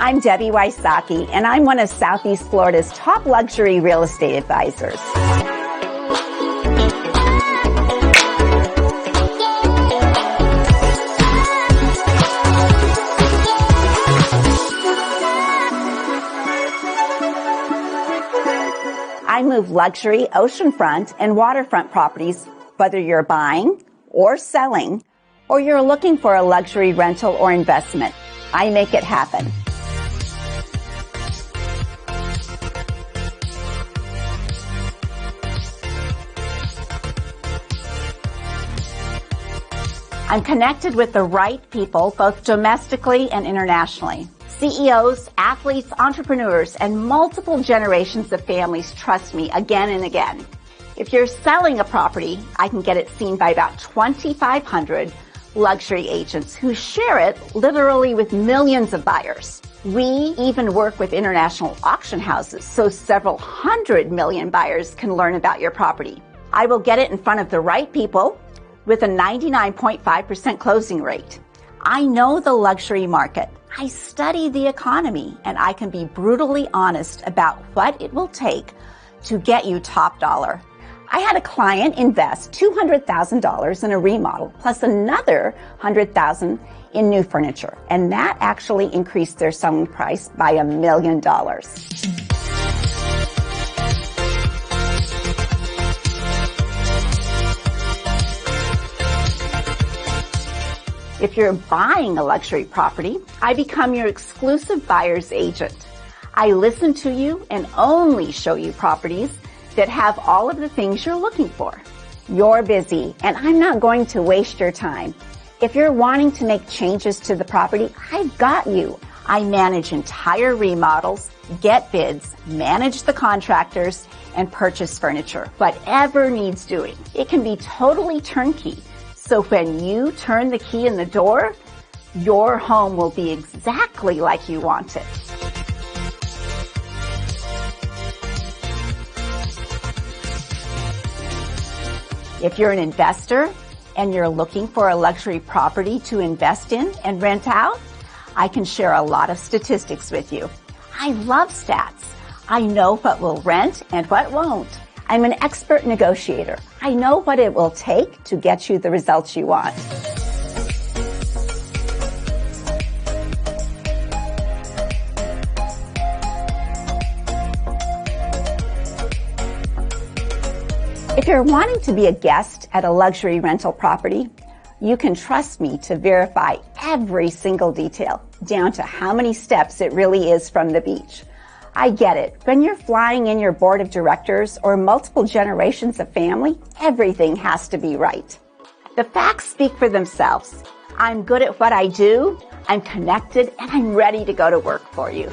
I'm Debbie Wysocki, and I'm one of Southeast Florida's top luxury real estate advisors. I move luxury oceanfront and waterfront properties, whether you're buying or selling, or you're looking for a luxury rental or investment. I make it happen. I'm connected with the right people, both domestically and internationally. CEOs, athletes, entrepreneurs, and multiple generations of families trust me again and again. If you're selling a property, I can get it seen by about 2,500 luxury agents who share it literally with millions of buyers. We even work with international auction houses, so several 100 million buyers can learn about your property. I will get it in front of the right people with a 99.5% closing rate. I know the luxury market. I study the economy, and I can be brutally honest about what it will take to get you top dollar. I had a client invest $200,000 in a remodel plus another $100,000 in new furniture, and that actually increased their selling price by $1 million. If you're buying a luxury property, I become your exclusive buyer's agent. I listen to you and only show you properties that have all of the things you're looking for. You're busy, and I'm not going to waste your time. If you're wanting to make changes to the property, I've got you. I manage entire remodels, get bids, manage the contractors, and purchase furniture. Whatever needs doing. It can be totally turnkey. So when you turn the key in the door, your home will be exactly like you want it. If you're an investor and you're looking for a luxury property to invest in and rent out, I can share a lot of statistics with you. I love stats. I know what will rent and what won't. I'm an expert negotiator. I know what it will take to get you the results you want. If you're wanting to be a guest at a luxury rental property, you can trust me to verify every single detail, down to how many steps it really is from the beach. I get it. When you're flying in your board of directors or multiple generations of family, everything has to be right. The facts speak for themselves. I'm good at what I do, I'm connected, and I'm ready to go to work for you.